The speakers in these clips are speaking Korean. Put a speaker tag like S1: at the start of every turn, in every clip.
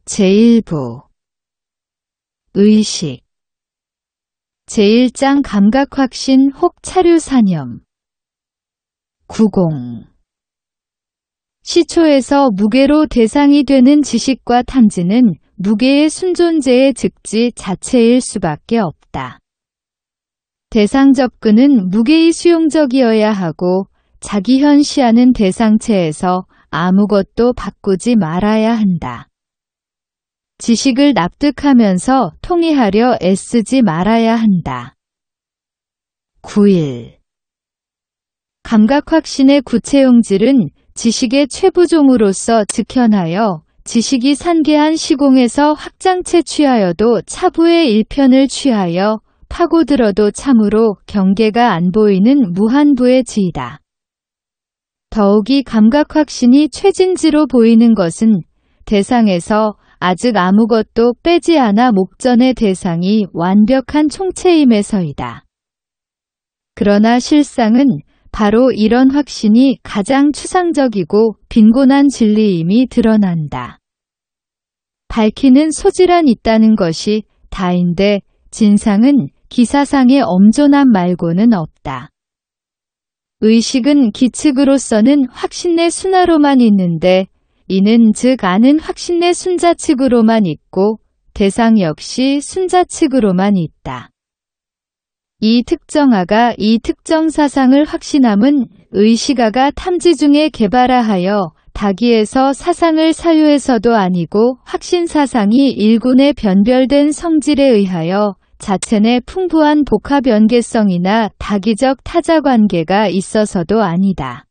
S1: 제1부 의식 제1장 감각확신 혹 차류산염 90 시초에서 무게로 대상이 되는 지식과 탐지는 무게의 순존재의 즉지 자체일 수밖에 없다. 대상 접근은 무게의 수용적이어야 하고 자기현 시하는 대상체에서 아무것도 바꾸지 말아야 한다. 지식을 납득하면서 통이하려 애쓰지 말아야 한다. 9일 감각확신의 구체용질은 지식의 최부종으로서 즉현하여 지식이 산계한 시공에서 확장체 취하여도 차부의 일편을 취하여 파고들어도 참으로 경계가 안 보이는 무한부의 지이다. 더욱이 감각확신이 최진지로 보이는 것은 대상에서 아직 아무것도 빼지 않아 목전의 대상이 완벽한 총체임에서이다. 그러나 실상은 바로 이런 확신이 가장 추상적이고 빈곤한 진리임이 드러난다. 밝히는 소질한 있다는 것이 다인데 진상은 기사상의 엄존함 말고는 없다. 의식은 기측으로서는 확신의 순하로만 있는데 이는 즉 아는 확신의 순자측으로만 있고 대상 역시 순자측으로만 있다. 이 특정아가 이 특정 사상을 확신함은 의식아가 탐지 중에 개발하여 다기에서 사상을 사유해서도 아니고 확신사상이 일군의 변별된 성질에 의하여 자체 내 풍부한 복합연계성이나 다기적 타자관계가 있어서도 아니다.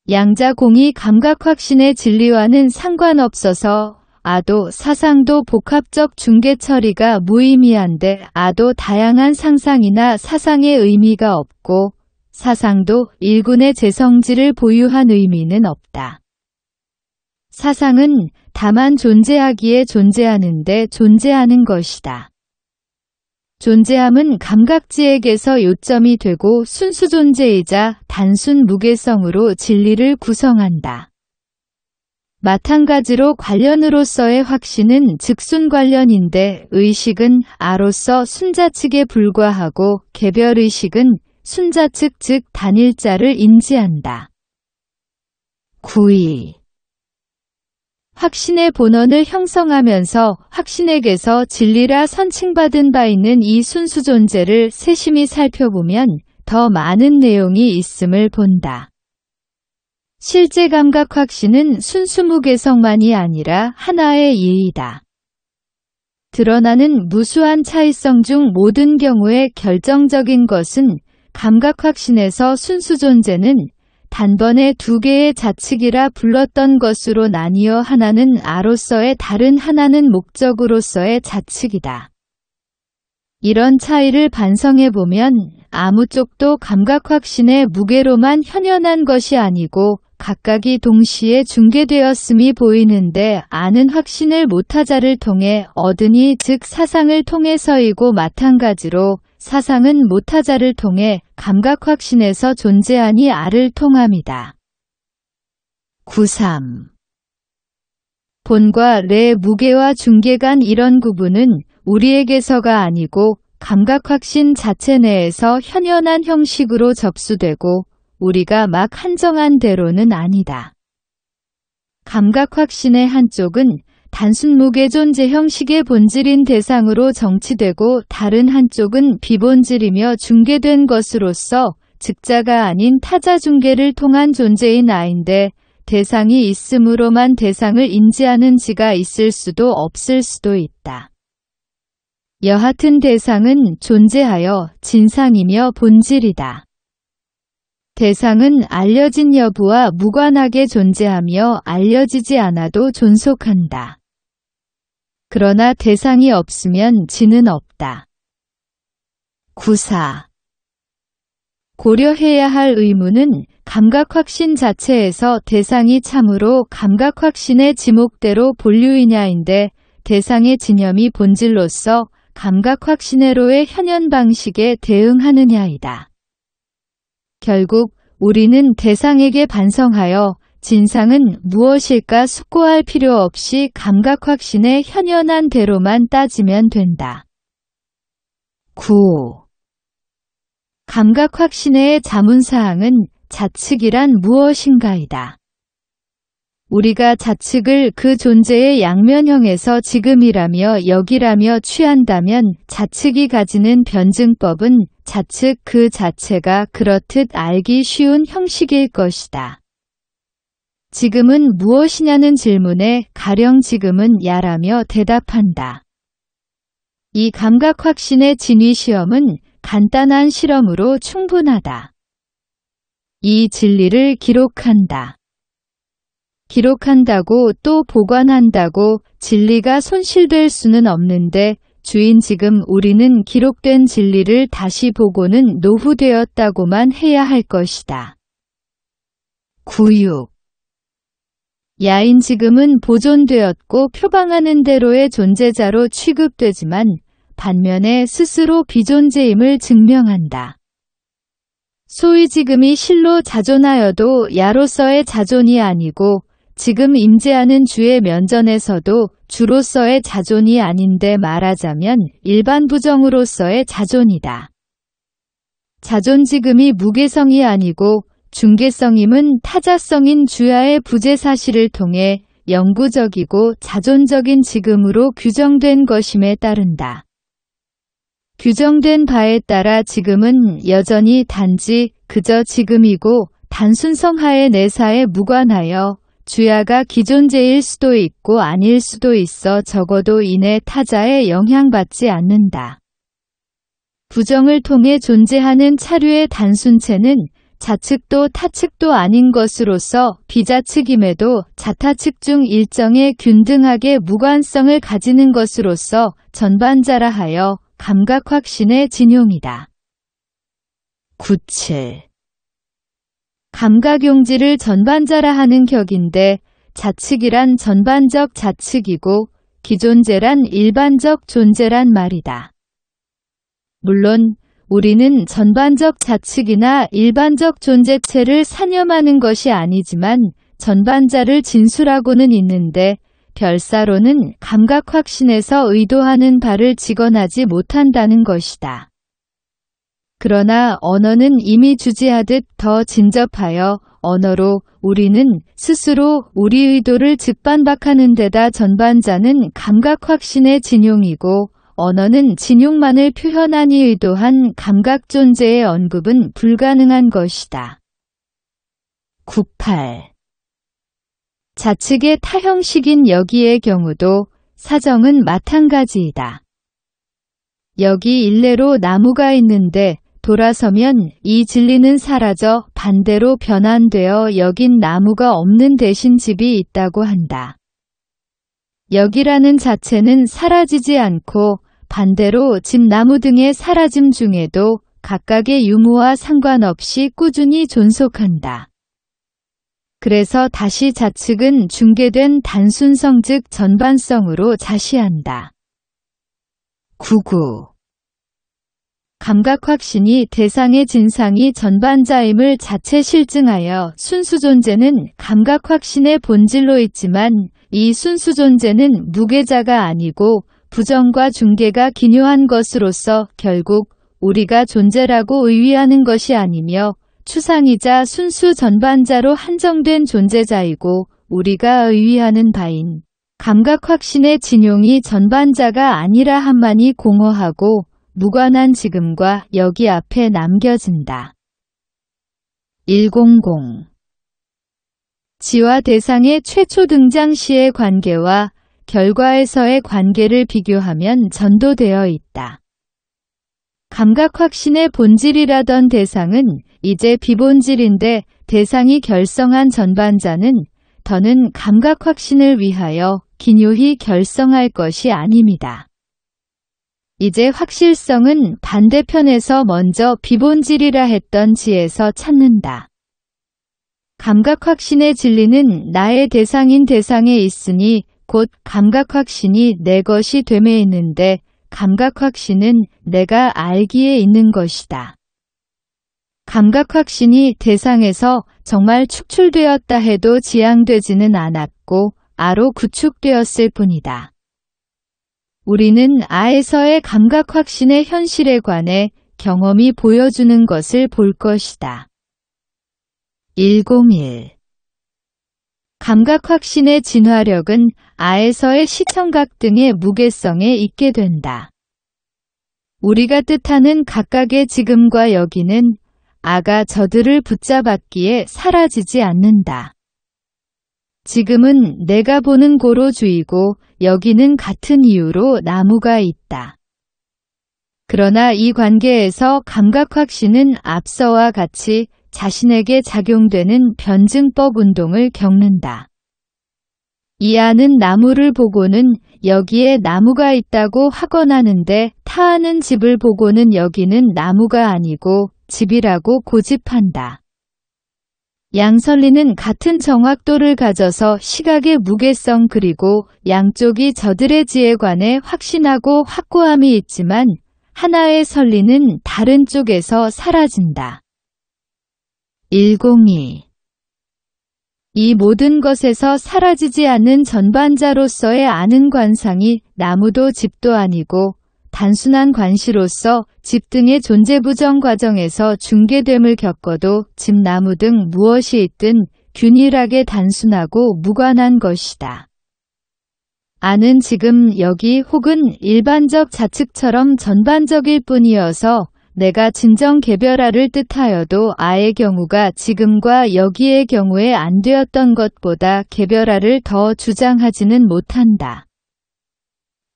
S1: 양자공이 감각확신의 진리와는 상관없어서 아도 사상도 복합적 중개처리가 무의미한데 아도 다양한 상상이나 사상의 의미가 없고 사상도 일군의 재성질을 보유한 의미는 없다. 사상은 다만 존재하기에 존재하는데 존재하는 것이다. 존재함은 감각지액에서 요점이 되고 순수존재이자 단순 무게성으로 진리를 구성한다. 마찬가지로 관련으로서의 확신은 즉순관련인데 의식은 아로서 순자측에 불과하고 개별의식은 순자측 즉 단일자를 인지한다. 9이 확신의 본원을 형성하면서 확신에게서 진리라 선칭받은 바 있는 이 순수존재를 세심히 살펴보면 더 많은 내용이 있음을 본다. 실제 감각 확신은 순수무게성만이 아니라 하나의 이이다. 드러나는 무수한 차이성 중 모든 경우에 결정적인 것은 감각 확신에서 순수존재는 단번에 두 개의 자측이라 불렀던 것으로 나뉘어 하나는 아로서의 다른 하나는 목적으로서의 자측이다. 이런 차이를 반성해보면 아무 쪽도 감각 확신의 무게로만 현현한 것이 아니고 각각이 동시에 중개되었음이 보이는데 아는 확신을 모타자를 통해 얻으니 즉 사상을 통해서이고 마찬가지로 사상은 모타자를 통해 감각 확신에서 존재하니 아를 통함이다. 93. 본과 래 무게와 중개 간 이런 구분은 우리에게서가 아니고 감각 확신 자체 내에서 현현한 형식으로 접수되고 우리가 막 한정한 대로는 아니다. 감각 확신의 한쪽은 단순 무게 존재 형식의 본질인 대상으로 정치되고 다른 한쪽은 비본질이며 중개된 것으로서 즉자가 아닌 타자 중개를 통한 존재인 아인데 대상이 있음으로만 대상을 인지하는 지가 있을 수도 없을 수도 있다. 여하튼 대상은 존재하여 진상이며 본질이다. 대상은 알려진 여부와 무관하게 존재하며 알려지지 않아도 존속한다. 그러나 대상이 없으면 지는 없다. 94. 고려해야 할 의무는 감각확신 자체에서 대상이 참으로 감각확신의 지목대로 본류이냐인데 대상의 진념이 본질로서 감각확신회로의 현현 방식에 대응하느냐이다. 결국 우리는 대상에게 반성하여 진상은 무엇일까 숙고할 필요 없이 감각확신의 현연한 대로만 따지면 된다. 9. 감각확신의 자문사항은 자측이란 무엇인가이다. 우리가 자측을 그 존재의 양면형에서 지금이라며 여기라며 취한다면 자측이 가지는 변증법은 자측 그 자체가 그렇듯 알기 쉬운 형식일 것이다. 지금은 무엇이냐는 질문에 가령 지금은 야라며 대답한다. 이 감각확신의 진위시험은 간단한 실험으로 충분하다. 이 진리를 기록한다. 기록한다고 또 보관한다고 진리가 손실될 수는 없는데 주인 지금 우리는 기록된 진리를 다시 보고는 노후되었다고만 해야 할 것이다. 9.6. 야인 지금은 보존되었고 표방하는 대로의 존재자로 취급되지만 반면에 스스로 비존재임을 증명한다. 소위 지금이 실로 자존하여도 야로서의 자존이 아니고 지금 임재하는 주의 면전에서도 주로서의 자존이 아닌데 말하자면 일반 부정으로서의 자존이다. 자존 지금이 무게성이 아니고 중개성임은 타자성인 주야의 부재 사실을 통해 영구적이고 자존적인 지금으로 규정된 것임에 따른다. 규정된 바에 따라 지금은 여전히 단지 그저 지금이고 단순성하의 내사에 무관하여 주야가 기존재일 수도 있고 아닐 수도 있어 적어도 이내 타자에 영향받지 않는다. 부정을 통해 존재하는 차류의 단순체는 자측도 타측도 아닌 것으로서 비자측임에도 자타측 중 일정의 균등하게 무관성을 가지는 것으로서 전반자라 하여 감각확신의 진용이다. 9.7. 감각용지를 전반자라 하는 격인데 자측이란 전반적 자측이고 기존재란 일반적 존재란 말이다. 물론 우리는 전반적 자측이나 일반적 존재체를 사념하는 것이 아니지만 전반자를 진술하고는 있는데 별사로는 감각확신에서 의도하는 바를 직언하지 못한다는 것이다. 그러나 언어는 이미 주지하듯 더 진접하여 언어로 우리는 스스로 우리 의도를 즉반박하는 데다 전반자는 감각확신의 진용이고 언어는 진용만을 표현하니 의도한 감각존재의 언급은 불가능한 것이다. 9.8. 자측의 타형식인 여기의 경우도 사정은 마찬가지이다. 여기 일례로 나무가 있는데 돌아서면 이 진리는 사라져 반대로 변환되어 여긴 나무가 없는 대신 집이 있다고 한다. 여기라는 자체는 사라지지 않고 반대로 집, 나무 등의 사라짐 중에도 각각의 유무와 상관없이 꾸준히 존속한다. 그래서 다시 자측은 중개된 단순성 즉 전반성으로 자시한다. 9.9. 감각확신이 대상의 진상이 전반자임을 자체 실증하여 순수존재는 감각확신의 본질로 있지만 이 순수존재는 무계자가 아니고 부정과 중개가 기묘한 것으로서 결국 우리가 존재라고 의위하는 것이 아니며 추상이자 순수 전반자로 한정된 존재자이고 우리가 의위하는 바인 감각확신의 진용이 전반자가 아니라 한만이 공허하고 무관한 지금과 여기 앞에 남겨진다. 100. 지와 대상의 최초 등장 시의 관계와 결과에서의 관계를 비교하면 전도되어 있다. 감각확신의 본질이라던 대상은 이제 비본질인데 대상이 결성한 전반자는 더는 감각확신을 위하여 기묘히 결성할 것이 아닙니다. 이제 확실성은 반대편에서 먼저 비본질이라 했던 지에서 찾는다. 감각확신의 진리는 나의 대상인 대상에 있으니 곧 감각확신이 내 것이 됨에 있는데 감각확신은 내가 알기에 있는 것이다. 감각확신이 대상에서 정말 축출되었다 해도 지향되지는 않았고 아로 구축되었을 뿐이다. 우리는 아에서의 감각 확신의 현실에 관해 경험이 보여주는 것을 볼 것이다. 101. 감각 확신의 진화력은 아에서의 시청각 등의 무게성에 있게 된다. 우리가 뜻하는 각각의 지금과 여기는 아가 저들을 붙잡았기에 사라지지 않는다. 지금은 내가 보는 고로 주이고 여기는 같은 이유로 나무가 있다. 그러나 이 관계에서 감각 확신은 앞서와 같이 자신에게 작용되는 변증법 운동을 겪는다. 이 아는 나무를 보고는 여기에 나무가 있다고 확언하는데 타아는 집을 보고는 여기는 나무가 아니고 집이라고 고집한다. 양설리는 같은 정확도를 가져서 시각의 무게성 그리고 양쪽이 저들의 지에 관해 확신하고 확고함이 있지만 하나의 설리는 다른 쪽에서 사라진다. 102. 이 모든 것에서 사라지지 않는 전반자로서의 아는 관상이 나무도 집도 아니고 단순한 관시로서 집 등의 존재 부정 과정에서 중계됨을 겪어도 집, 나무 등 무엇이 있든 균일하게 단순하고 무관한 것이다. 아는 지금 여기 혹은 일반적 좌측처럼 전반적일 뿐이어서 내가 진정 개별아를 뜻하여도 아의 경우가 지금과 여기의 경우에 안 되었던 것보다 개별아를 더 주장하지는 못한다.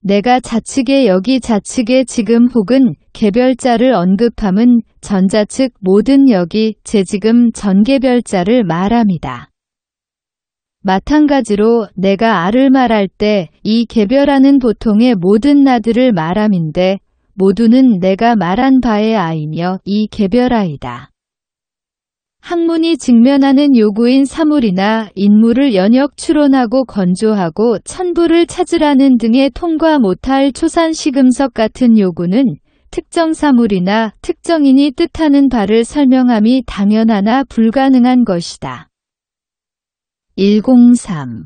S1: 내가 좌측의 여기 좌측의 지금 혹은 개별자를 언급함은 전좌측 모든 여기 제지금 전개별자를 말함이다. 마찬가지로 내가 아를 말할 때 이 개별아는 보통의 모든 나들을 말함인데 모두는 내가 말한 바의 아이며 이 개별아이다. 학문이 직면하는 요구인 사물이나 인물을 연역 추론하고 건조하고 천부를 찾으라는 등의 통과 못할 초산시금석 같은 요구는 특정 사물이나 특정인이 뜻하는 바를 설명함이 당연하나 불가능한 것이다. 103.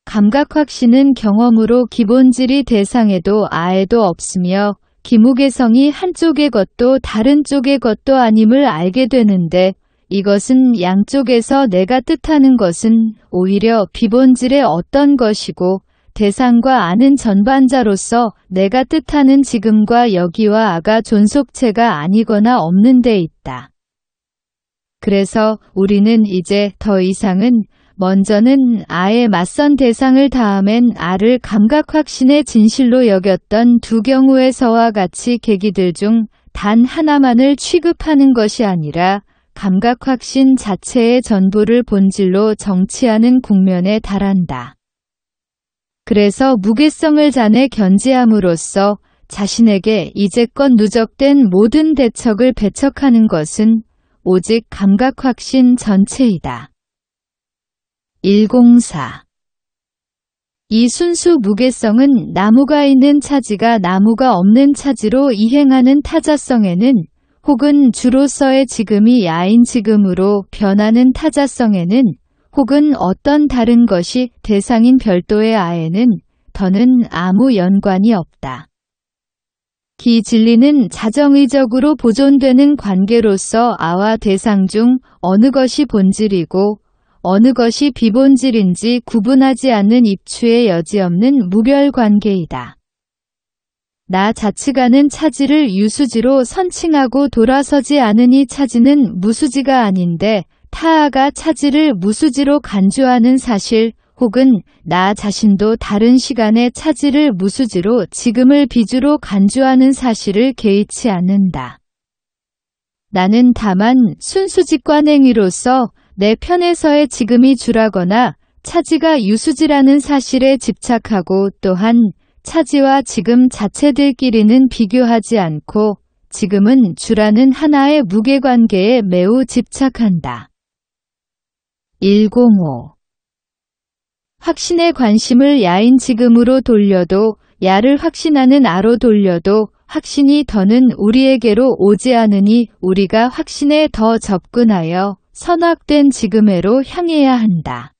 S1: 감각 확신은 경험으로 기본질이 대상에도 아에도 없으며 기무개성이 한쪽의 것도 다른 쪽의 것도 아님을 알게 되는데 이것은 양쪽에서 내가 뜻하는 것은 오히려 비본질의 어떤 것이고 대상과 아는 전반자로서 내가 뜻하는 지금과 여기와 아가 존속체가 아니거나 없는 데 있다. 그래서 우리는 이제 더 이상은 먼저는 아에 맞선 대상을 다음엔 아를 감각 확신의 진실로 여겼던 두 경우에서와 같이 계기들 중 단 하나만을 취급하는 것이 아니라 감각 확신 자체의 전부를 본질로 정치하는 국면에 달한다. 그래서 무게성을 잔해 견지함으로써 자신에게 이제껏 누적된 모든 대척을 배척하는 것은 오직 감각 확신 전체이다. 104. 이 순수 무게성은 나무가 있는 차지가 나무가 없는 차지로 이행하는 타자성에는 혹은 주로서의 지금이 야인 지금으로 변하는 타자성에는 혹은 어떤 다른 것이 대상인 별도의 아에는 더는 아무 연관이 없다. 기 진리는 자정의적으로 보존되는 관계로서 아와 대상 중 어느 것이 본질이고 어느 것이 비본질인지 구분하지 않는 입추의 여지없는 무별관계이다. 나 자치가는 차지를 유수지로 선칭하고 돌아서지 않으니 차지는 무수지가 아닌데 타아가 차지를 무수지로 간주하는 사실 혹은 나 자신도 다른 시간에 차지를 무수지로 지금을 비주로 간주하는 사실을 개의치 않는다. 나는 다만 순수직관행위로서 내 편에서의 지금이 주라거나 차지가 유수지라는 사실에 집착하고 또한 차지와 지금 자체들끼리는 비교하지 않고 지금은 주라는 하나의 무게관계에 매우 집착한다. 105. 확신의 관심을 야인 지금으로 돌려도 야를 확신하는 아로 돌려도 확신이 더는 우리에게로 오지 않으니 우리가 확신에 더 접근하여 선악된 지금해로 향해야 한다.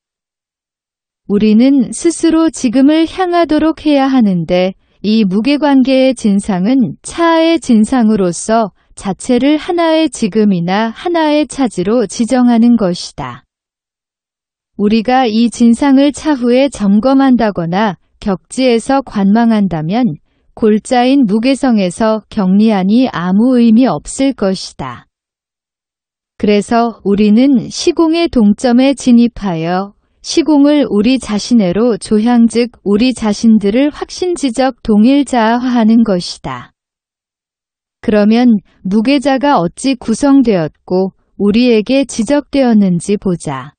S1: 우리는 스스로 지금을 향하도록 해야 하는데 이 무게관계의 진상은 차의 진상으로서 자체를 하나의 지금이나 하나의 차지로 지정하는 것이다. 우리가 이 진상을 차후에 점검한다거나 격지에서 관망한다면 골자인 무게성에서 격리하니 아무 의미 없을 것이다. 그래서 우리는 시공의 동점에 진입하여 시공을 우리 자신애로 조향 즉 우리 자신들을 확신지적 동일자화하는 것이다. 그러면 무게자가 어찌 구성되었고 우리에게 지적되었는지 보자.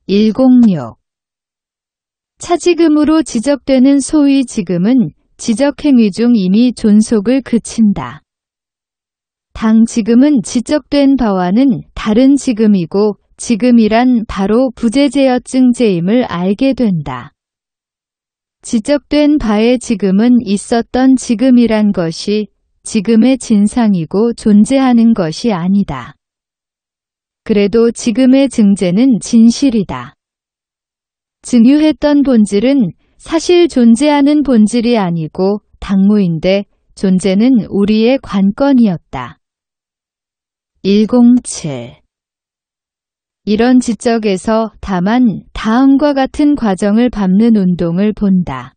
S1: 106. 차지금으로 지적되는 소위 지금은 지적행위 중 이미 존속을 그친다. 당 지금은 지적된 바와는 다른 지금이고 지금이란 바로 부재제여증제임을 알게 된다. 지적된 바의 지금은 있었던 지금이란 것이 지금의 진상이고 존재하는 것이 아니다. 그래도 지금의 증제는 진실이다. 증유했던 본질은 사실 존재하는 본질이 아니고 당무인데 존재는 우리의 관건이었다. 107. 이런 지적에서 다만 다음과 같은 과정을 밟는 운동을 본다.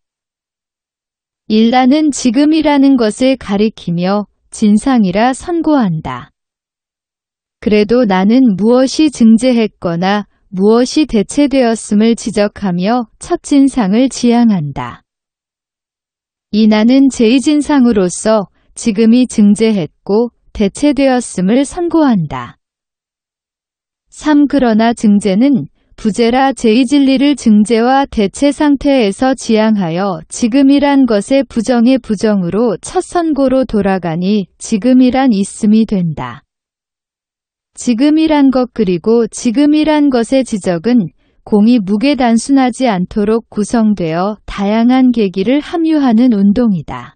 S1: 1. 나는 지금이라는 것을 가리키며 진상이라 선고한다. 그래도 나는 무엇이 증제했거나 무엇이 대체되었음을 지적하며 첫 진상을 지향한다. 2. 나는 제2진상으로서 지금이 증제했고 대체되었음을 선고한다. 3. 그러나 증제는 부재라 제2진리를 증제와 대체 상태에서 지향하여 지금이란 것의 부정의 부정으로 첫 선고로 돌아가니 지금이란 있음이 된다. 지금이란 것 그리고 지금이란 것의 지적은 공이 무게 단순하지 않도록 구성되어 다양한 계기를 함유하는 운동이다.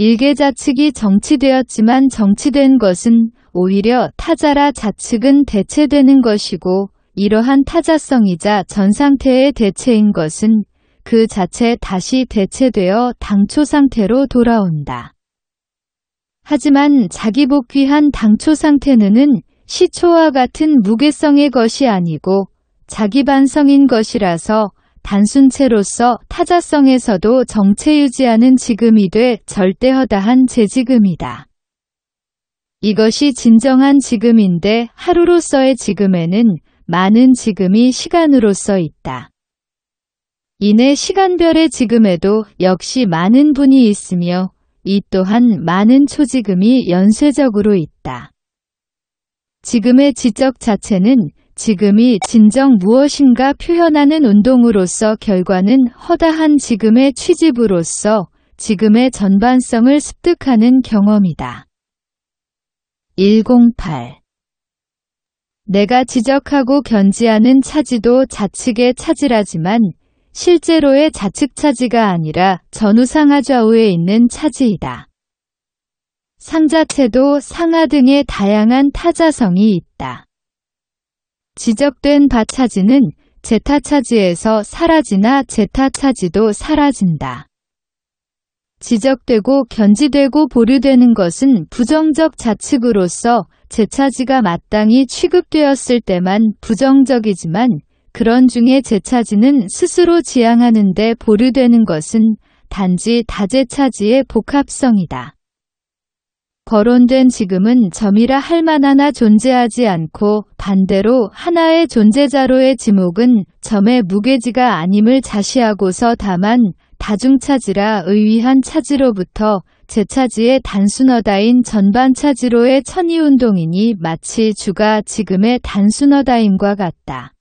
S1: 일개 좌측이 정치되었지만 정치된 것은 오히려 타자라 좌측은 대체되는 것이고 이러한 타자성이자 전 상태의 대체인 것은 그 자체 다시 대체되어 당초 상태로 돌아온다. 하지만 자기 복귀한 당초 상태는 시초와 같은 무게성의 것이 아니고 자기 반성인 것이라서 단순체로서 타자성에서도 정체 유지하는 지금이 돼 절대허다한 재지금이다. 이것이 진정한 지금인데 하루로서의 지금에는 많은 지금이 시간으로서 있다. 이내 시간별의 지금에도 역시 많은 분이 있으며 이 또한 많은 초지금이 연쇄적으로 있다. 지금의 지적 자체는 지금이 진정 무엇인가 표현하는 운동으로서 결과는 허다한 지금의 취집으로서 지금의 전반성을 습득하는 경험이다. 108. 내가 지적하고 견지하는 차지도 좌측의 차지라지만 실제로의 좌측 차지가 아니라 전후상하 좌우에 있는 차지이다. 상자체도 상하 등의 다양한 타자성이 있다. 지적된 바 차지는 제타 차지에서 사라지나 제타 차지도 사라진다. 지적되고 견지되고 보류되는 것은 부정적 좌측으로서 제차지가 마땅히 취급되었을 때만 부정적이지만 그런 중에 제차지는 스스로 지향하는 데 보류되는 것은 단지 다제차지의 복합성이다. 거론된 지금은 점이라 할 만하나 존재하지 않고 반대로 하나의 존재자로의 지목은 점의 무게지가 아님을 자시하고서 다만 다중차지라 의위한 차지로부터 제차지의 단순어다인 전반차지로의 천이운동이니 마치 주가 지금의 단순어다임과 같다.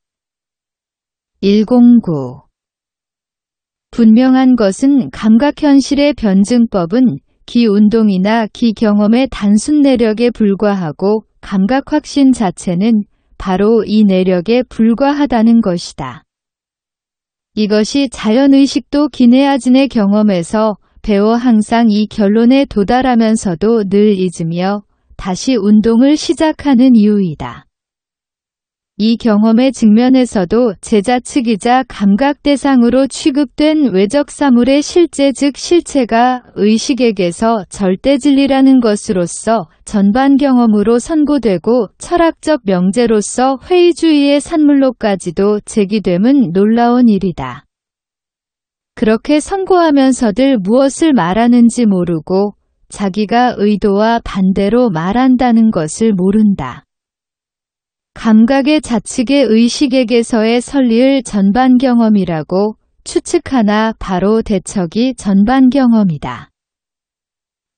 S1: 109. 분명한 것은 감각현실의 변증법은 기운동이나 기경험의 단순 내력에 불과하고 감각확신 자체는 바로 이 내력에 불과하다는 것이다. 이것이 자연의식도 기내아진의 경험에서 배워 항상 이 결론에 도달하면서도 늘 잊으며 다시 운동을 시작하는 이유이다. 이 경험의 측면에서도 제자 측이자 감각 대상으로 취급된 외적 사물의 실제 즉 실체가 의식에게서 절대 진리라는 것으로서 전반 경험으로 선고되고 철학적 명제로서 회의주의의 산물로까지도 제기됨은 놀라운 일이다. 그렇게 선고하면서들 무엇을 말하는지 모르고 자기가 의도와 반대로 말한다는 것을 모른다. 감각의 자측의 의식에게서의 설리을 전반 경험이라고 추측하나 바로 대척이 전반 경험이다.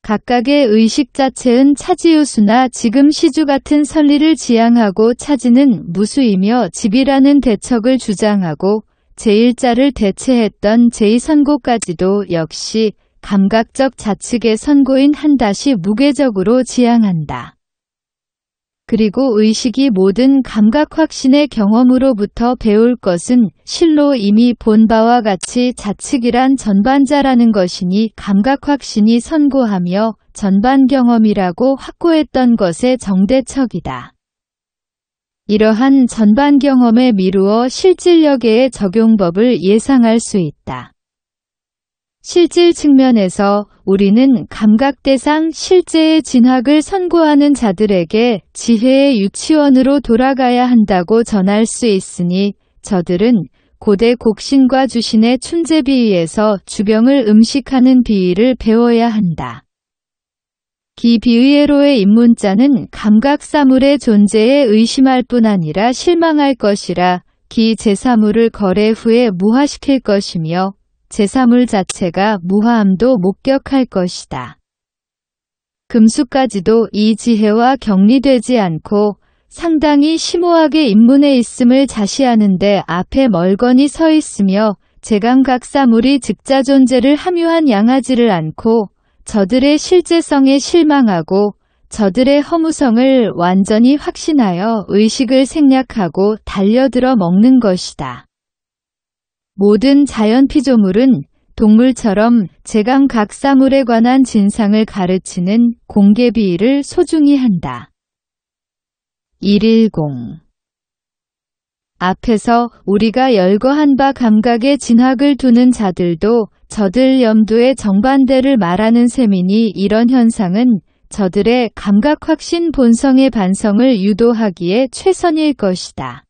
S1: 각각의 의식 자체는 차지우수나 지금 시주 같은 설리를 지향하고 차지는 무수이며 집이라는 대척을 주장하고 제1자를 대체했던 제2선고까지도 역시 감각적 자측의 선고인 한다시 무괴적으로 지향한다. 그리고 의식이 모든 감각 확신의 경험으로부터 배울 것은 실로 이미 본 바와 같이 자측이란 전반자라는 것이니 감각 확신이 선고하며 전반 경험이라고 확고했던 것의 정대척이다. 이러한 전반 경험에 미루어 실질력의 적용법을 예상할 수 있다. 실질 측면에서 우리는 감각 대상 실제의 진학을 선고하는 자들에게 지혜의 유치원으로 돌아가야 한다고 전할 수 있으니 저들은 고대 곡신과 주신의 춘제 비위에서 주병을 음식하는 비위를 배워야 한다. 기 비의애로의 입문자는 감각 사물의 존재에 의심할 뿐 아니라 실망할 것이라 기 제3물을 거래 후에 무화시킬 것이며 제3물 자체가 무화함도 목격할 것이다. 금수까지도 이 지혜와 격리되지 않고 상당히 심오하게 입문해 있음을 자시하는데 앞에 멀거니 서 있으며 제감각 사물이 즉자 존재를 함유한 양하지를 않고 저들의 실제성에 실망하고 저들의 허무성을 완전히 확신하여 의식을 생략하고 달려들어 먹는 것이다. 모든 자연 피조물은 동물처럼 제감각 사물에 관한 진상을 가르치는 공개 비위를 소중히 한다. 110. 앞에서 우리가 열거한 바 감각의 진학을 두는 자들도 저들 염두의 정반대를 말하는 셈이니 이런 현상은 저들의 감각 확신 본성의 반성을 유도하기에 최선일 것이다.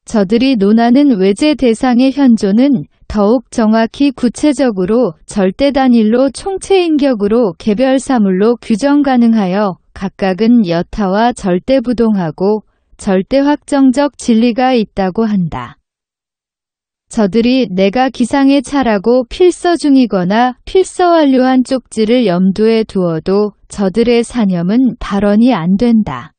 S1: 저들이 논하는 외제 대상의 현존은 더욱 정확히 구체적으로 절대 단일로 총체인격으로 개별 사물로 규정 가능하여 각각은 여타와 절대부동하고 절대 확정적 진리가 있다고 한다. 저들이 내가 기상의 차라고 필서 중이거나 필서 완료한 쪽지를 염두에 두어도 저들의 사념은 발언이 안 된다.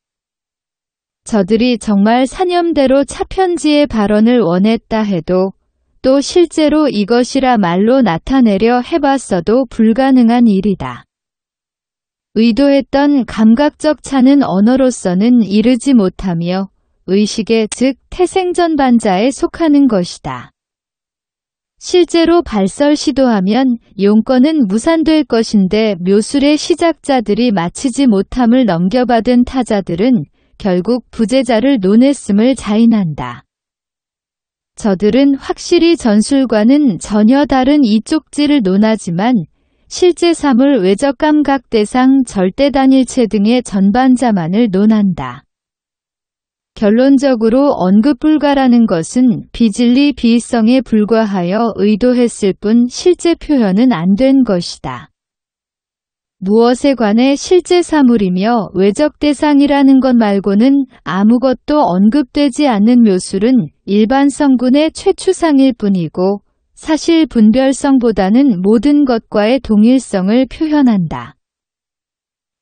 S1: 저들이 정말 사념대로 차편지의 발언을 원했다 해도 또 실제로 이것이라 말로 나타내려 해봤어도 불가능한 일이다. 의도했던 감각적 차는 언어로서는 이르지 못하며 의식의 즉 태생전반자에 속하는 것이다. 실제로 발설 시도하면 용건은 무산될 것인데 묘술의 시작자들이 마치지 못함을 넘겨받은 타자들은 결국 부재자를 논했음을 자인한다. 저들은 확실히 전술과는 전혀 다른 이 쪽지를 논하지만 실제 사물 외적 감각 대상 절대 단일체 등의 전반자만을 논한다. 결론적으로 언급 불가라는 것은 비진리 비이성에 불과하여 의도했을 뿐 실제 표현은 안 된 것이다. 무엇에 관해 실제 사물이며 외적 대상이라는 것 말고는 아무것도 언급되지 않는 묘술은 일반성군의 최추상일 뿐이고 사실 분별성보다는 모든 것과의 동일성을 표현한다.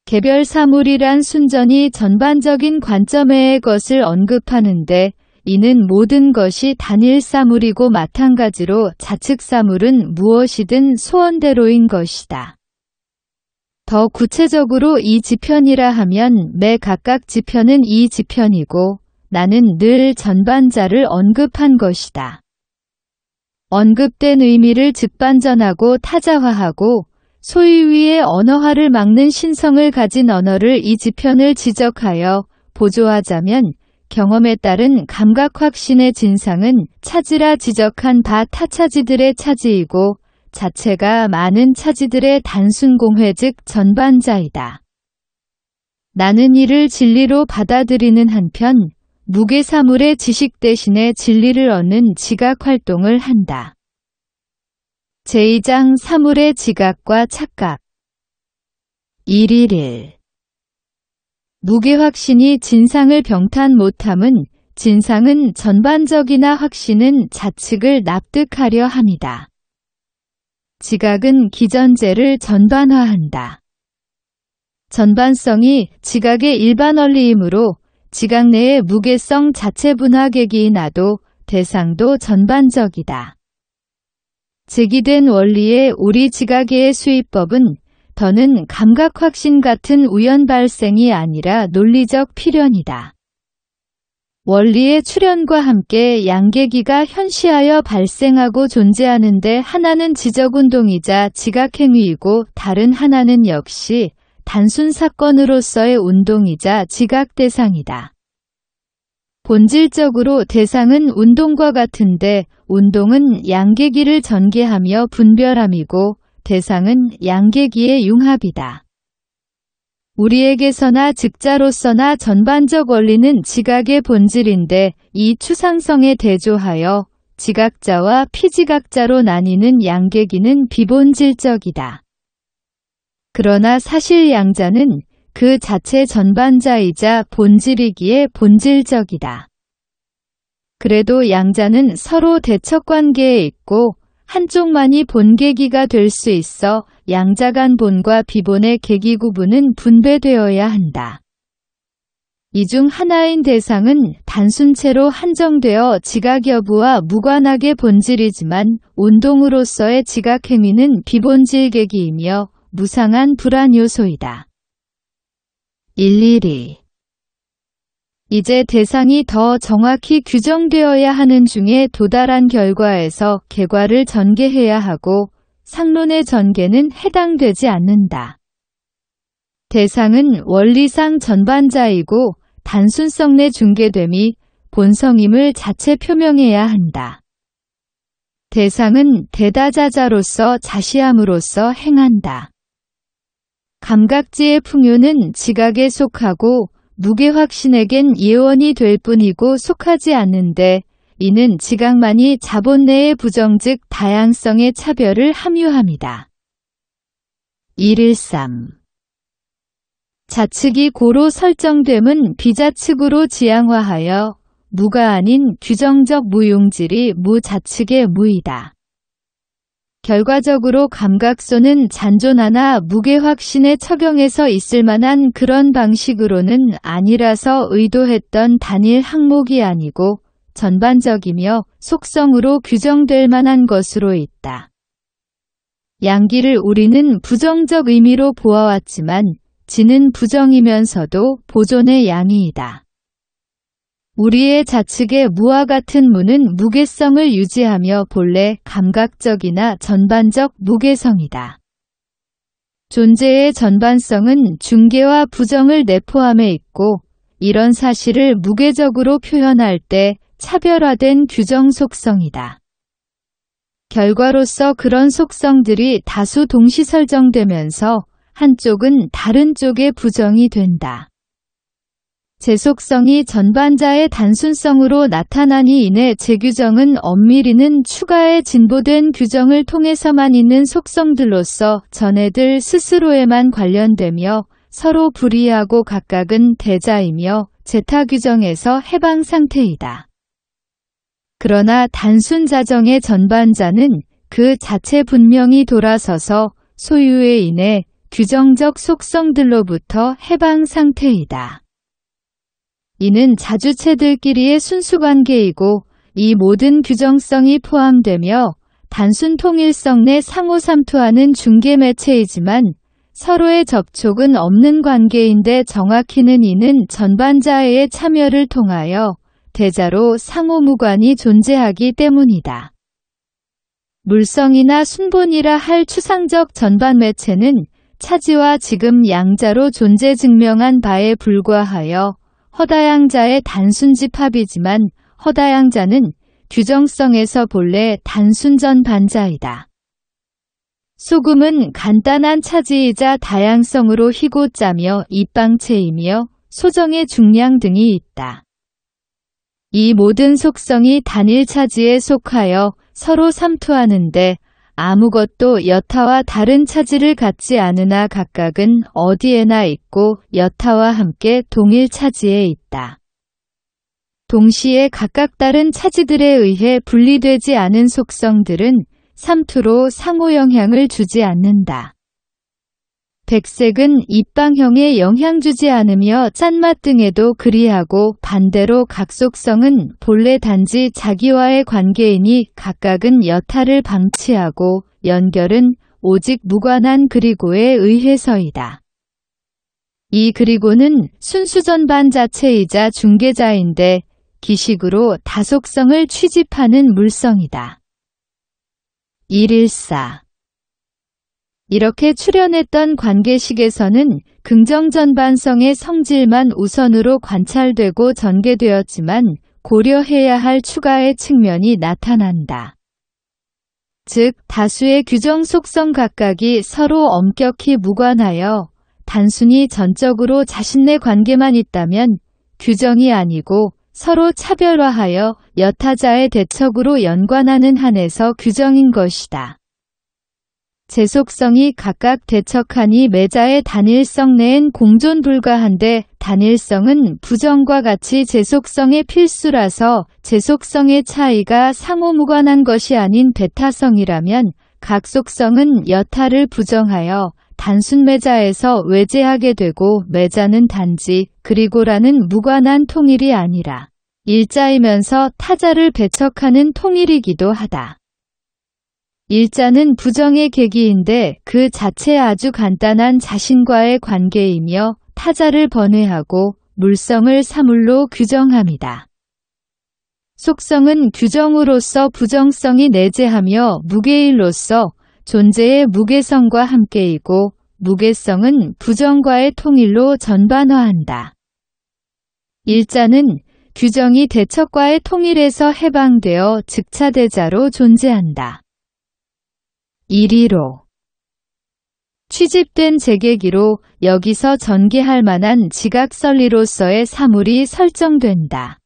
S1: 개별 사물이란 순전히 전반적인 관점의 것을 언급하는데 이는 모든 것이 단일 사물이고 마찬가지로 자측 사물은 무엇이든 소원대로인 것이다. 더 구체적으로 이 지편이라 하면 매 각각 지편은 이 지편이고 나는 늘 전반자를 언급한 것이다. 언급된 의미를 즉반전하고 타자화하고 소유위의 언어화를 막는 신성을 가진 언어를 이 지편을 지적하여 보조하자면 경험에 따른 감각 확신의 진상은 차지라 지적한 바 타차지들의 차지이고 자체가 많은 차지들의 단순 공회 즉 전반자이다. 나는 이를 진리로 받아들이는 한편 무게사물의 지식 대신에 진리를 얻는 지각 활동을 한다. 제2장 사물의 지각과 착각 1.1 무게확신이 진상을 병탄 못함은 진상은 전반적이나 확신은 자측을 납득하려 함이다. 지각은 기전제를 전반화한다. 전반성이 지각의 일반 원리이므로 지각 내의 무게성 자체 분화계기이 나도 대상도 전반적이다. 제기된 원리의 우리 지각의 수입법은 더는 감각 확신 같은 우연 발생이 아니라 논리적 필연이다. 원리의 출현과 함께 양계기가 현시하여 발생하고 존재하는데 하나는 지적운동이자 지각행위이고 다른 하나는 역시 단순 사건으로서의 운동이자 지각 대상이다. 본질적으로 대상은 운동과 같은데 운동은 양계기를 전개하며 분별함이고 대상은 양계기의 융합이다. 우리에게서나 즉자로서나 전반적 원리는 지각의 본질인데 이 추상성에 대조하여 지각자와 피지각자로 나뉘는 양계기는 비본질적이다. 그러나 사실 양자는 그 자체 전반자이자 본질이기에 본질적이다. 그래도 양자는 서로 대척관계에 있고 한쪽만이 본계기가 될 수 있어 양자 간 본과 비본의 계기 구분은 분배되어야 한다. 이 중 하나인 대상은 단순체로 한정되어 지각 여부와 무관하게 본질이지만 운동으로서의 지각 행위는 비본질 계기이며 무상한 불안 요소이다. 1.1.2 이제 대상이 더 정확히 규정되어야 하는 중에 도달한 결과에서 개과를 전개해야 하고 상론의 전개는 해당되지 않는다. 대상은 원리상 전반자이고 단순성 내 중개됨이 본성임을 자체 표명해야 한다. 대상은 대다자자로서 자시함으로써 행한다. 감각지의 풍요는 지각에 속하고 무게확신에겐 예원이 될 뿐이고 속하지 않는데 이는 지각만이 자본 내의 부정 즉 다양성의 차별을 함유함이다. 1.1.3 자측이 고로 설정됨은 비자측으로 지향화하여 무가 아닌 규정적 무용질이 무자측의 무이다. 결과적으로 감각소는 잔존하나 무게확신의 처경에서 있을 만한 그런 방식으로는 아니라서 의도했던 단일 항목이 아니고 전반적이며 속성으로 규정될 만한 것으로 있다. 양기를 우리는 부정적 의미로 보아왔지만 지는 부정이면서도 보존의 양이이다. 우리의 자측의 무와 같은 무는 무게성을 유지하며 본래 감각적이나 전반적 무게성이다. 존재의 전반성은 중개와 부정을 내포함에 있고 이런 사실을 무게적으로 표현할 때 차별화된 규정 속성이다. 결과로서 그런 속성들이 다수 동시 설정되면서 한쪽은 다른 쪽의 부정이 된다. 재속성이 전반자의 단순성으로 나타나니 이내 재규정은 엄밀히는 추가의 진보된 규정을 통해서만 있는 속성들로서 전애들 스스로에만 관련되며 서로 불이하고 각각은 대자이며 제타규정에서 해방 상태이다. 그러나 단순 자정의 전반자는 그 자체 분명히 돌아서서 소유에 인해 규정적 속성들로부터 해방 상태이다. 이는 자주체들끼리의 순수관계이고 이 모든 규정성이 포함되며 단순 통일성 내 상호삼투하는 중개매체이지만 서로의 접촉은 없는 관계인데 정확히는 이는 전반자의 참여를 통하여 대자로 상호무관이 존재하기 때문이다. 물성이나 순본이라 할 추상적 전반 매체는 차지와 지금 양자로 존재 증명한 바에 불과하여 허다양자의 단순 집합이지만 허다양자는 규정성에서 본래 단순 전반자이다. 소금은 간단한 차지이자 다양성으로 희고 짜며 입방체이며 소정의 중량 등이 있다. 이 모든 속성이 단일 차지에 속하여 서로 삼투하는데 아무것도 여타와 다른 차지를 갖지 않으나 각각은 어디에나 있고 여타와 함께 동일 차지에 있다. 동시에 각각 다른 차지들에 의해 분리되지 않은 속성들은 삼투로 상호 영향을 주지 않는다. 백색은 입방형에 영향 주지 않으며 짠맛 등에도 그리하고 반대로 각 속성은 본래 단지 자기와의 관계이니 각각은 여타를 방치하고 연결은 오직 무관한 그리고에 의해서이다. 이 그리고는 순수전반 자체이자 중개자인데 기식으로 다속성을 취집하는 물성이다. 114 이렇게 출현했던 관계식에서는 긍정전반성의 성질만 우선으로 관찰되고 전개되었지만 고려해야 할 추가의 측면이 나타난다. 즉, 다수의 규정 속성 각각이 서로 엄격히 무관하여 단순히 전적으로 자신네 관계만 있다면 규정이 아니고 서로 차별화하여 여타자의 대척으로 연관하는 한에서 규정인 것이다. 제속성이 각각 대척하니 매자의 단일성 내엔 공존 불가한데 단일성은 부정과 같이 제속성의 필수라서 제속성의 차이가 상호 무관한 것이 아닌 배타성이라면 각 속성은 여타를 부정하여 단순 매자에서 외제하게 되고 매자는 단지 그리고라는 무관한 통일이 아니라 일자이면서 타자를 배척하는 통일이기도 하다. 일자는 부정의 계기인데 그 자체 아주 간단한 자신과의 관계이며 타자를 번외하고 물성을 사물로 규정함이다. 속성은 규정으로서 부정성이 내재하며 무계일로서 존재의 무계성과 함께이고 무계성은 부정과의 통일로 전반화한다. 일자는 규정이 대척과의 통일에서 해방되어 즉차대자로 존재한다. 115 취집된 재계기로 여기서 전개할 만한 지각설리로서의 사물이 설정된다.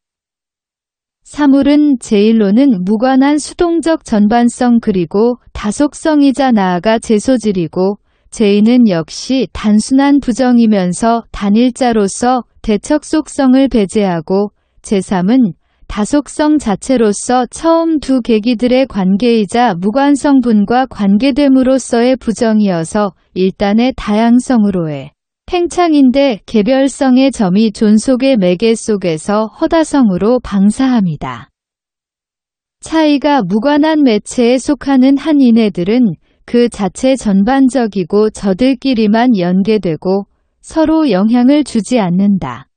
S1: 사물은 제1로는 무관한 수동적 전반성 그리고 다속성이자 나아가 제소질이고 제2는 역시 단순한 부정이면서 단일자로서 대척 속성을 배제하고 제3은 다속성 자체로서 처음 두 계기들의 관계이자 무관성분과 관계됨으로써의 부정이어서 일단의 다양성으로의 팽창인데 개별성의 점이 존속의 매개 속에서 허다성으로 방사합니다. 차이가 무관한 매체에 속하는 한 인애들은 그 자체 전반적이고 저들끼리만 연계되고 서로 영향을 주지 않는다.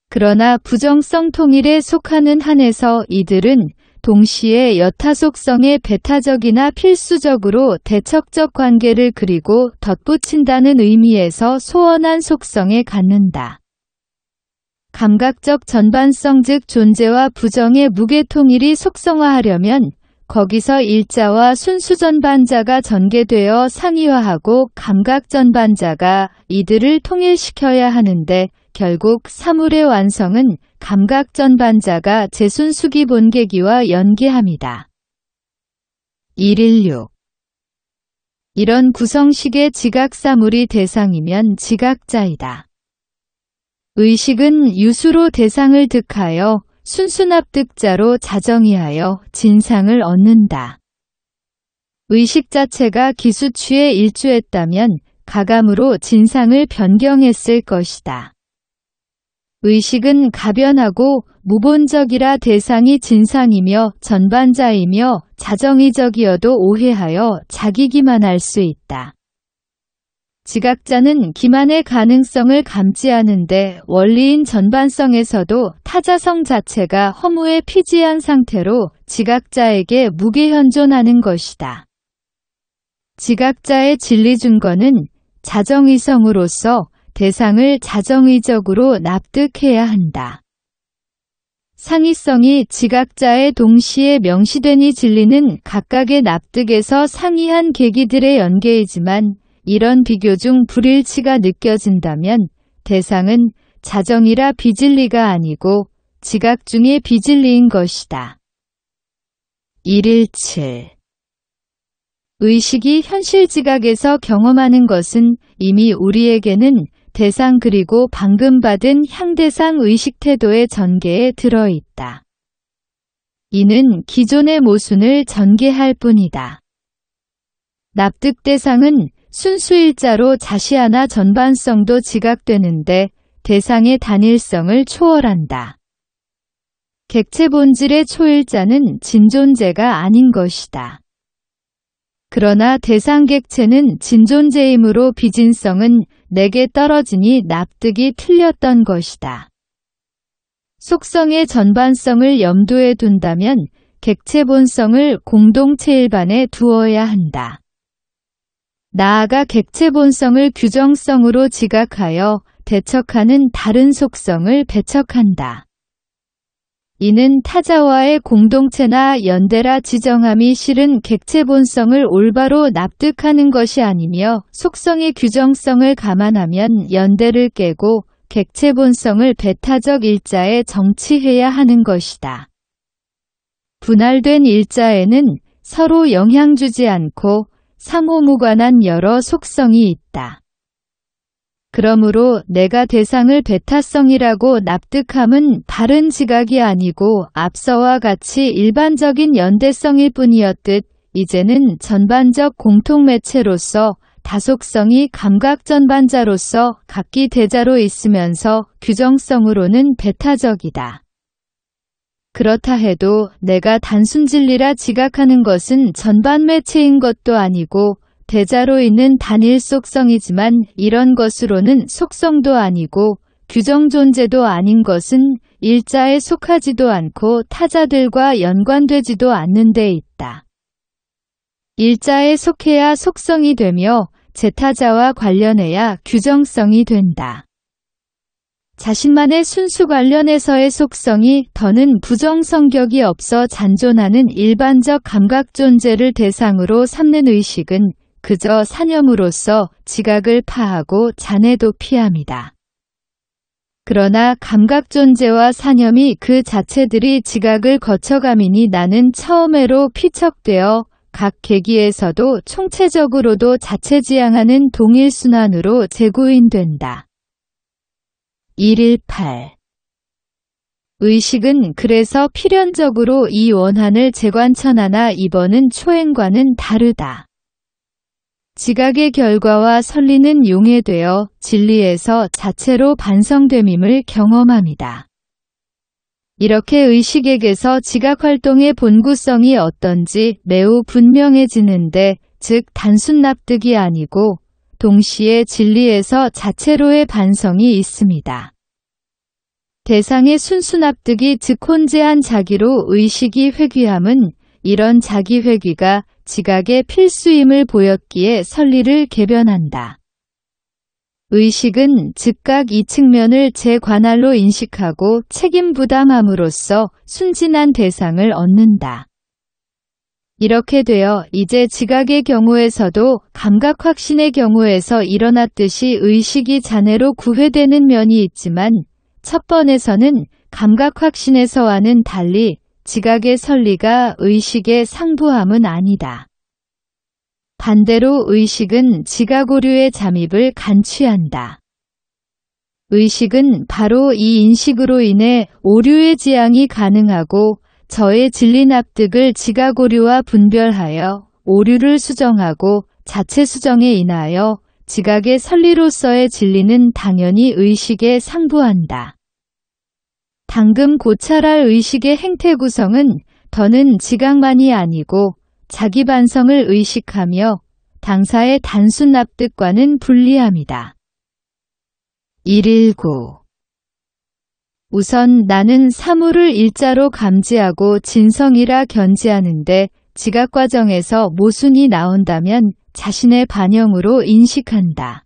S1: 그러나 부정성 통일에 속하는 한에서 이들은 동시에 여타속성의 배타적이나 필수적으로 대척적 관계를 그리고 덧붙인다는 의미에서 소원한 속성에 갖는다. 감각적 전반성 즉 존재와 부정의 무계통일이 속성화하려면 거기서 일자와 순수전반자가 전개되어 상이화하고 감각전반자가 이들을 통일시켜야 하는데 결국 사물의 완성은 감각전반자가 제순수기 본계기와 연계함이다. 116 이런 구성식의 지각사물이 대상이면 지각자이다. 의식은 유수로 대상을 득하여 순수납득자로 자정이하여 진상을 얻는다. 의식 자체가 기수취에 일주했다면 가감으로 진상을 변경했을 것이다. 의식은 가변하고 무본적이라 대상이 진상이며 전반자이며 자정의적이어도 오해하여 자기 기만할 수 있다. 지각자는 기만의 가능성을 감지하는데 원리인 전반성에서도 타자성 자체가 허무에 피지한 상태로 지각자에게 무게현존하는 것이다. 지각자의 진리준거는 자정이성으로서 대상을 자정의적으로 납득해야 한다. 상이성이 지각자에 동시에 명시되니 진리는 각각의 납득에서 상이한 계기들의 연계이지만 이런 비교 중 불일치가 느껴진다면 대상은 자정이라 비진리가 아니고 지각 중의 비진리인 것이다. 117. 의식이 현실 지각에서 경험하는 것은 이미 우리에게는 대상 그리고 방금 받은 향대상 의식 태도의 전개에 들어있다. 이는 기존의 모순을 전개할 뿐이다. 납득 대상은 순수 일자로 자시하나 전반성도 지각되는데 대상의 단일성을 초월한다. 객체 본질의 초일자는 진존재가 아닌 것이다. 그러나 대상 객체는 진존재이므로 비진성은 내게 떨어지니 납득이 틀렸던 것이다. 속성의 전반성을 염두에 둔다면 객체 본성을 공동체 일반에 두어야 한다. 나아가 객체 본성을 규정성으로 지각하여 대척하는 다른 속성을 배척한다. 이는 타자와의 공동체나 연대라 지정함이 실은 객체 본성을 올바로 납득하는 것이 아니며 속성의 규정성을 감안하면 연대를 깨고 객체 본성을 배타적 일자에 정치해야 하는 것이다. 분할된 일자에는 서로 영향 주지 않고 상호무관한 여러 속성이 있다. 그러므로 내가 대상을 배타성이라고 납득함은 바른 지각이 아니고 앞서와 같이 일반적인 연대성일 뿐이었듯 이제는 전반적 공통매체로서 다속성이 감각전반자로서 각기 대자로 있으면서 규정성으로는 배타적이다. 그렇다 해도 내가 단순 진리라 지각하는 것은 전반매체인 것도 아니고 대자로 있는 단일 속성이지만 이런 것으로는 속성도 아니고 규정 존재도 아닌 것은 일자에 속하지도 않고 타자들과 연관되지도 않는 데 있다. 일자에 속해야 속성이 되며 제타자와 관련해야 규정성이 된다. 자신만의 순수 관련에서의 속성이 더는 부정성격이 없어 잔존하는 일반적 감각 존재를 대상으로 삼는 의식은 그저 사념으로서 지각을 파하고 잔해도 피함이다. 그러나 감각 존재와 사념이 그 자체들이 지각을 거쳐가미니 나는 처음에로 피척되어 각 계기에서도 총체적으로도 자체지향하는 동일순환으로 재구인된다. 118. 의식은 그래서 필연적으로 이 원한을 재관천하나 이번은 초행과는 다르다. 지각의 결과와 설리는 용해되어 진리에서 자체로 반성됨임을 경험합니다. 이렇게 의식에게서 지각활동의 본구성이 어떤지 매우 분명해지는데 즉 단순 납득이 아니고 동시에 진리에서 자체로의 반성이 있습니다. 대상의 순수 납득이 즉혼재한 자기로 의식이 회귀함은 이런 자기 회귀가 지각의 필수임을 보였기에 설리를 개변한다. 의식은 즉각 이 측면을 제 관할로 인식하고 책임 부담함으로써 순진한 대상을 얻는다. 이렇게 되어 이제 지각의 경우에서도 감각 확신의 경우에서 일어났듯이 의식이 잔해로 구회되는 면이 있지만 첫 번에서는 감각 확신에서와는 달리 지각의 설리가 의식의 상부함은 아니다. 반대로 의식은 지각 오류의 잠입을 간취한다. 의식은 바로 이 인식으로 인해 오류의 지향이 가능하고 저의 진리 납득을 지각 오류와 분별하여 오류를 수정하고 자체 수정에 인하여 지각의 설리로서의 진리는 당연히 의식에 상부한다. 방금 고찰할 의식의 행태 구성은 더는 지각만이 아니고 자기 반성을 의식하며 당사의 단순 납득과는 분리함이다. 119. 우선 나는 사물을 일자로 감지하고 진성이라 견지하는데 지각 과정에서 모순이 나온다면 자신의 반영으로 인식한다.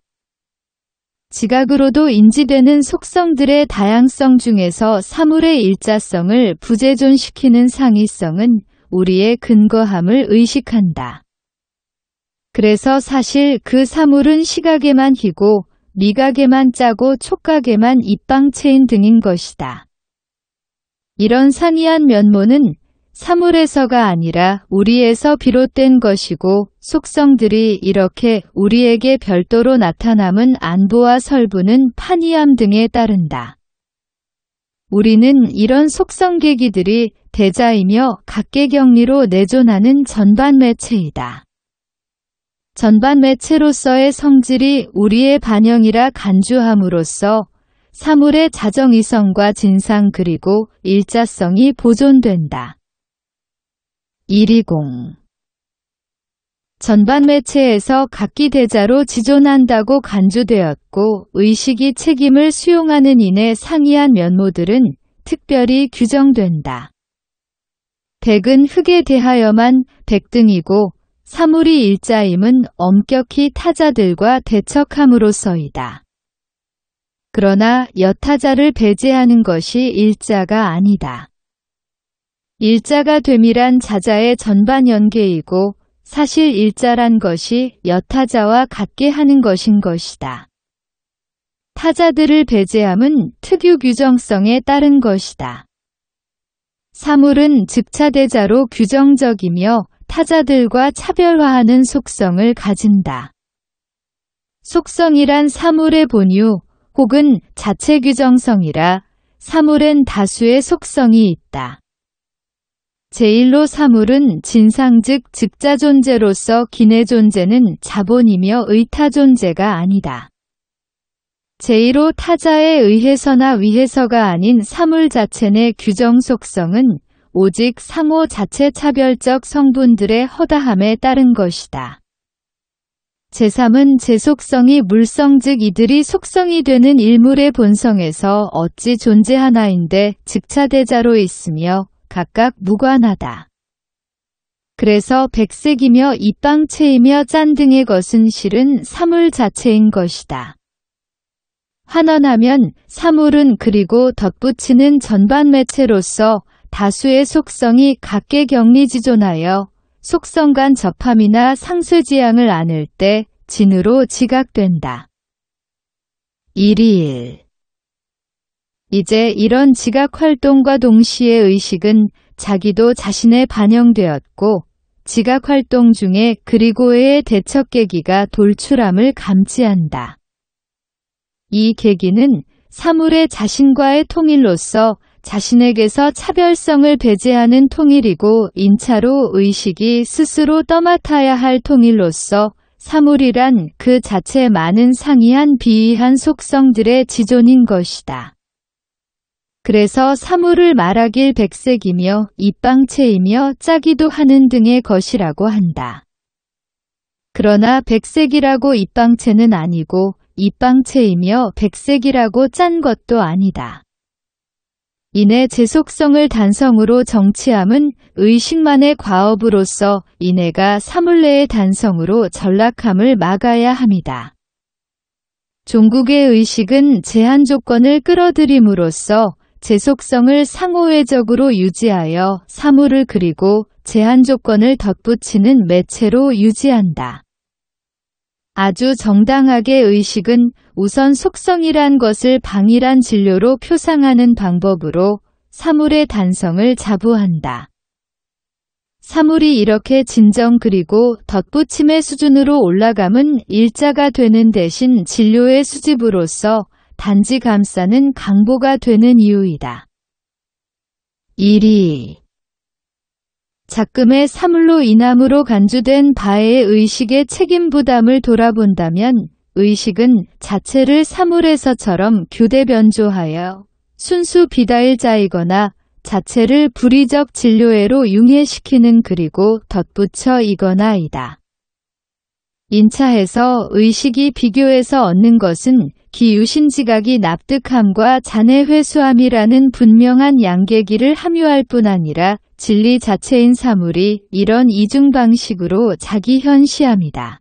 S1: 지각으로도 인지되는 속성들의 다양성 중에서 사물의 일자성을 부재존시키는 상이성은 우리의 근거함을 의식한다. 그래서 사실 그 사물은 시각에만 희고 미각에만 짜고 촉각에만 입방체인 등인 것이다. 이런 상이한 면모는 사물에서가 아니라 우리에서 비롯된 것이고 속성들이 이렇게 우리에게 별도로 나타남은 안보와 설부는 판이함 등에 따른다. 우리는 이런 속성계기들이 대자이며 각계경리로 내존하는 전반 매체이다. 전반 매체로서의 성질이 우리의 반영이라 간주함으로써 사물의 자정이성과 진상 그리고 일자성이 보존된다. 120. 전반 매체에서 각기대자로 지존한다고 간주되었고 의식이 책임을 수용하는 인의 상이한 면모들은 특별히 규정된다. 백은 흙에 대하여만 백등이고 사물이 일자임은 엄격히 타자들과 대척함으로써이다. 그러나 여타자를 배제하는 것이 일자가 아니다. 일자가 됨이란 자자의 전반 연계이고 사실 일자란 것이 여타자와 같게 하는 것인 것이다. 타자들을 배제함은 특유 규정성에 따른 것이다. 사물은 즉차대자로 규정적이며 타자들과 차별화하는 속성을 가진다. 속성이란 사물의 본유 혹은 자체 규정성이라 사물엔 다수의 속성이 있다. 제1로 사물은 진상 즉 즉자 존재로서 기내 존재는 자본이며 의타 존재가 아니다. 제1로 타자에 의해서나 위해서가 아닌 사물 자체 내 규정 속성은 오직 상호 자체 차별적 성분들의 허다함에 따른 것이다. 제3은 제속성이 물성 즉 이들이 속성이 되는 일물의 본성에서 어찌 존재하나인데 즉차대자로 있으며 각각 무관하다. 그래서 백색이며 입방체이며 짠 등의 것은 실은 사물 자체인 것이다. 환원하면 사물은 그리고 덧붙이는 전반 매체로서 다수의 속성이 각계 격리지존하여 속성 간 접함이나 상쇄지향을 안을 때 진으로 지각된다. 121. 이제 이런 지각활동과 동시에 의식은 자기도 자신에 반영되었고 지각활동 중에 그리고의 대척계기가 돌출함을 감지한다. 이 계기는 사물의 자신과의 통일로서 자신에게서 차별성을 배제하는 통일이고 인차로 의식이 스스로 떠맡아야 할 통일로서 사물이란 그 자체 많은 상이한 비이한 속성들의 지존인 것이다. 그래서 사물을 말하길 백색이며 입방체이며 짜기도 하는 등의 것이라고 한다. 그러나 백색이라고 입방체는 아니고 입방체이며 백색이라고 짠 것도 아니다. 이내 제속성을 단성으로 정치함은 의식만의 과업으로서 이내가 사물 내의 단성으로 전락함을 막아야 함이다. 종국의 의식은 제한 조건을 끌어들임으로써 제속성을 상호외적으로 유지하여 사물을 그리고 제한 조건을 덧붙이는 매체로 유지한다. 아주 정당하게 의식은 우선 속성이란 것을 방이란 진료로 표상하는 방법으로 사물의 단성을 자부한다. 사물이 이렇게 진정 그리고 덧붙임의 수준으로 올라감은 일자가 되는 대신 진료의 수집으로서 단지 감싸는 강보가 되는 이유이다. 1위 작금의 사물로 인함으로 간주된 바의 의식의 책임 부담을 돌아본다면 의식은 자체를 사물에서처럼 교대 변조하여 순수 비다일자이거나 자체를 불의적 진료애로 융해시키는 그리고 덧붙여 이거나이다. 인차해서 의식이 비교해서 얻는 것은 기유심지각이 납득함과 잔해 회수함이라는 분명한 양계기를 함유할 뿐 아니라 진리 자체인 사물이 이런 이중 방식으로 자기 현시함이다.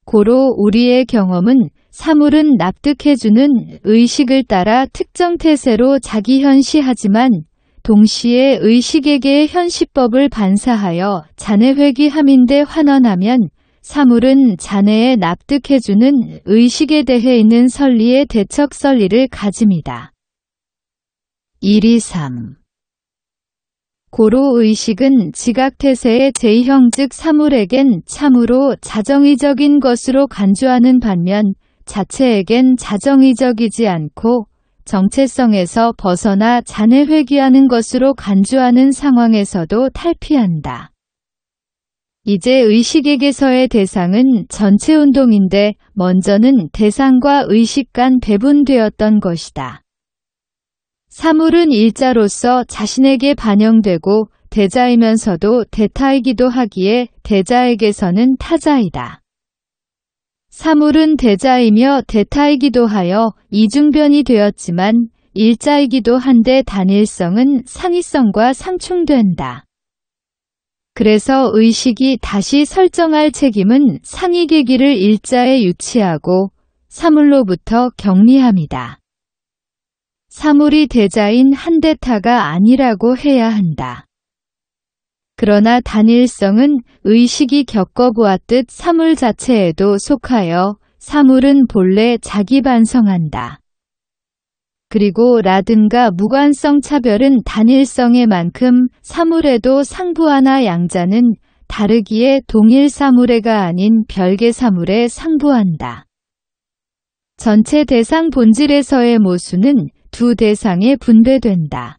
S1: 고로 우리의 경험은 사물은 납득해주는 의식을 따라 특정 태세로 자기 현시하지만 동시에 의식에게의 현시법을 반사하여 잔해 회귀함인데 환원하면 사물은 잔해에 납득해주는 의식에 대해 있는 선리의 대척 선리를 가짐이다. 123. 고로 의식은 지각태세의 제2형 즉 사물에겐 참으로 자정의적인 것으로 간주하는 반면 자체에겐 자정의적이지 않고 정체성에서 벗어나 잔해 회귀하는 것으로 간주하는 상황에서도 탈피한다. 이제 의식에게서의 대상은 전체 운동인데 먼저는 대상과 의식 간 배분되었던 것이다. 사물은 일자로서 자신에게 반영되고 대자이면서도 대타이기도 하기에 대자에게서는 타자이다. 사물은 대자이며 대타이기도 하여 이중변이 되었지만 일자이기도 한데 단일성은 상이성과 상충된다. 그래서 의식이 다시 설정할 책임은 상이계기를 일자에 유치하고 사물로부터 격리함이다. 사물이 대자인 한대타가 아니라고 해야 한다. 그러나 단일성은 의식이 겪어보았듯 사물 자체에도 속하여 사물은 본래 자기 반성한다. 그리고 라든가 무관성 차별은 단일성의 만큼 사물에도 상부하나 양자는 다르기에 동일 사물에가 아닌 별개 사물에 상부한다. 전체 대상 본질에서의 모수는 두 대상에 분배된다.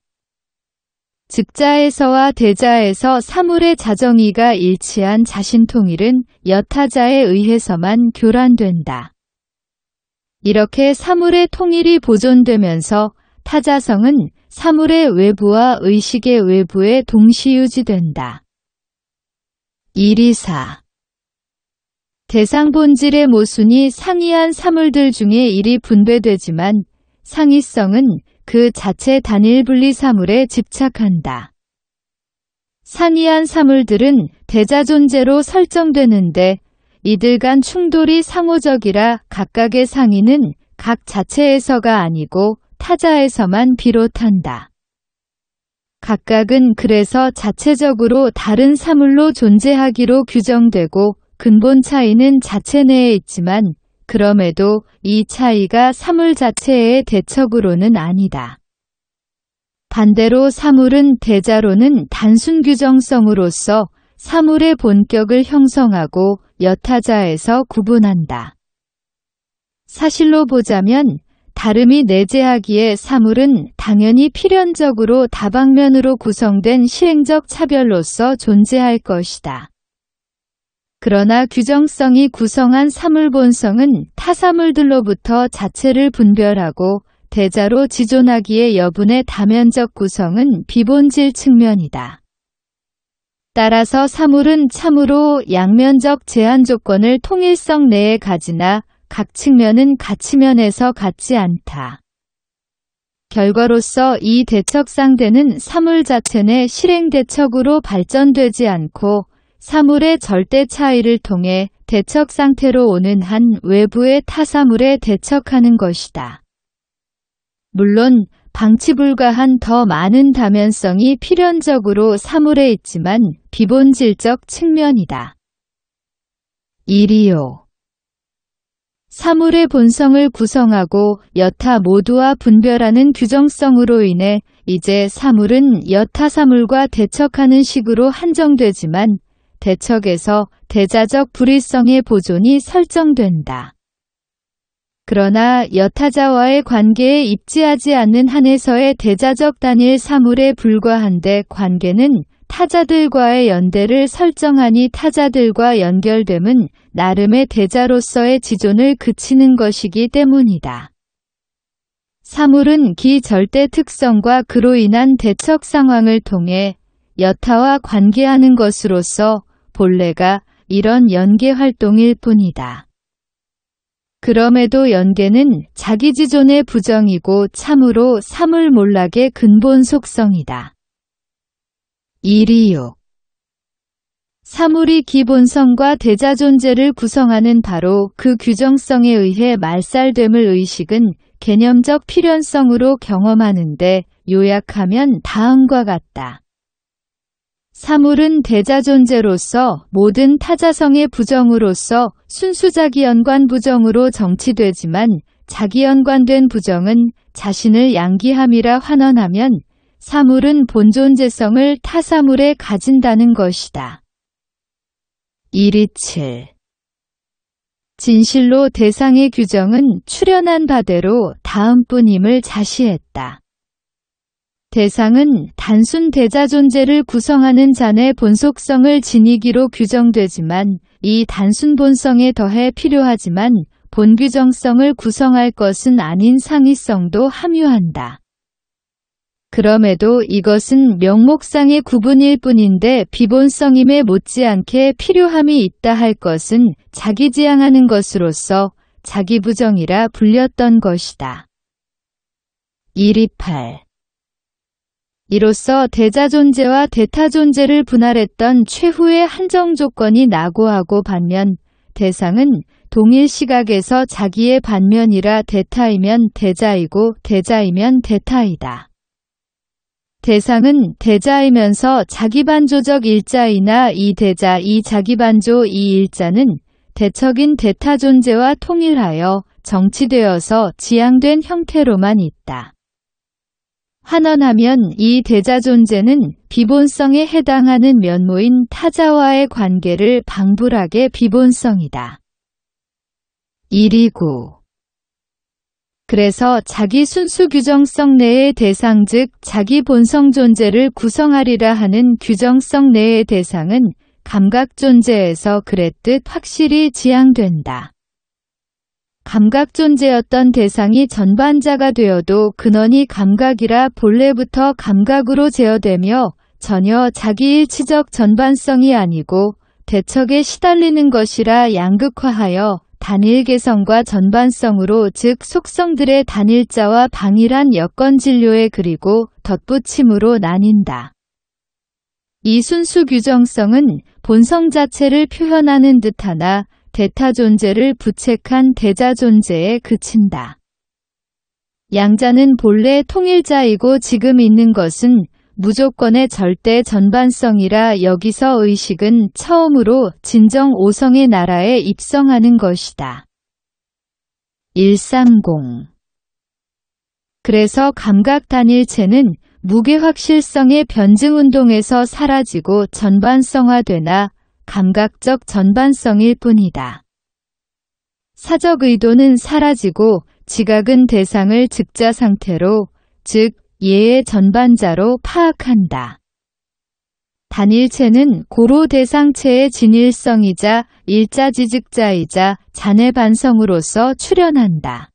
S1: 즉자에서와 대자에서 사물의 자정이가 일치한 자신통일은 여타자에 의해서만 교란된다. 이렇게 사물의 통일이 보존되면서 타자성은 사물의 외부와 의식의 외부에 동시유지된다. 124. 대상 본질의 모순이 상이한 사물들 중에 1이 분배되지만 상이성은 그 자체 단일 분리 사물에 집착한다. 상이한 사물들은 대자 존재로 설정되는데 이들 간 충돌이 상호적이라 각각의 상이는 각 자체에서가 아니고 타자에서만 비롯한다. 각각은 그래서 자체적으로 다른 사물로 존재하기로 규정되고 근본 차이는 자체 내에 있지만 그럼에도 이 차이가 사물 자체의 대척으로는 아니다. 반대로 사물은 대자로는 단순 규정성으로서 사물의 본격을 형성하고 여타자에서 구분한다. 사실로 보자면 다름이 내재하기에 사물은 당연히 필연적으로 다방면으로 구성된 실행적 차별로서 존재할 것이다. 그러나 규정성이 구성한 사물 본성은 타사물들로부터 자체를 분별하고 대자로 지존하기에 여분의 다면적 구성은 비본질 측면이다. 따라서 사물은 참으로 양면적 제한 조건을 통일성 내에 가지나 각 측면은 가치면에서 같지 않다. 결과로서 이 대척 상대는 사물 자체 내 실행 대척으로 발전되지 않고 사물의 절대 차이를 통해 대척 상태로 오는 한 외부의 타사물에 대척하는 것이다. 물론 방치 불가한 더 많은 다면성이 필연적으로 사물에 있지만 비본질적 측면이다. 125. 사물의 본성을 구성하고 여타 모두와 분별하는 규정성으로 인해 이제 사물은 여타 사물과 대척하는 식으로 한정되지만 대척에서 대자적 불일성의 보존이 설정된다. 그러나 여타자와의 관계에 입지하지 않는 한에서의 대자적 단일 사물에 불과한데 관계는 타자들과의 연대를 설정하니 타자들과 연결됨은 나름의 대자로서의 지존을 그치는 것이기 때문이다. 사물은 기절대 특성과 그로 인한 대척 상황을 통해 여타와 관계하는 것으로서 본래가 이런 연계 활동일 뿐이다. 그럼에도 연계는 자기지존의 부정이고 참으로 사물몰락의 근본 속성이다. 126. 사물이 기본성과 대자존재를 구성하는 바로 그 규정성에 의해 말살됨을 의식은 개념적 필연성으로 경험하는데 요약하면 다음과 같다. 사물은 대자존재로서 모든 타자성의 부정으로서 순수자기연관 부정으로 정치되지만 자기연관된 부정은 자신을 양기함이라 환원하면 사물은 본존재성을 타사물에 가진다는 것이다. 127. 진실로 대상의 규정은 출현한 바대로 다음뿐임을 자시했다. 대상은 단순 대자존재를 구성하는 잔의 본속성을 지니기로 규정되지만 이 단순 본성에 더해 필요하지만 본규정성을 구성할 것은 아닌 상위성도 함유한다. 그럼에도 이것은 명목상의 구분일 뿐인데 비본성임에 못지않게 필요함이 있다 할 것은 자기지향하는 것으로서 자기부정이라 불렸던 것이다. 128. 이로써 대자존재와 대타존재를 분할했던 최후의 한정조건이 나고하고 반면 대상은 동일 시각에서 자기의 반면이라 대타이면 대자이고 대자이면 대타이다. 대상은 대자이면서 자기반조적 일자이나 이 대자 이 자기반조 이 일자는 대척인 대타존재와 통일하여 정치되어서 지향된 형태로만 있다. 환원하면 이 대자존재는 비본성에 해당하는 면모인 타자와의 관계를 방불하게 비본성이다. 129. 그래서 자기 순수 규정성 내의 대상 즉 자기 본성 존재를 구성하리라 하는 규정성 내의 대상은 감각 존재에서 그랬듯 확실히 지향된다. 감각 존재였던 대상이 전반자가 되어도 근원이 감각이라 본래부터 감각으로 제어되며 전혀 자기일치적 전반성이 아니고 대척에 시달리는 것이라 양극화하여 단일 개성과 전반성으로 즉 속성들의 단일자와 방일한 여건진료에 그리고 덧붙임으로 나뉜다. 이 순수 규정성은 본성 자체를 표현하는 듯하나 대타존재를 부책한 대자존재에 그친다. 양자는 본래 통일자이고 지금 있는 것은 무조건의 절대 전반성이라 여기서 의식은 처음으로 진정 오성의 나라에 입성하는 것이다. 130. 그래서 감각 단일체는 무게확실성의 변증운동에서 사라지고 전반성화되나 감각적 전반성일 뿐이다. 사적 의도는 사라지고 지각은 대상을 즉자 상태로 즉 예의 전반자로 파악한다. 단일체는 고로 대상체의 진일성이자 일자지즉자이자 잔해반성으로서 출현한다.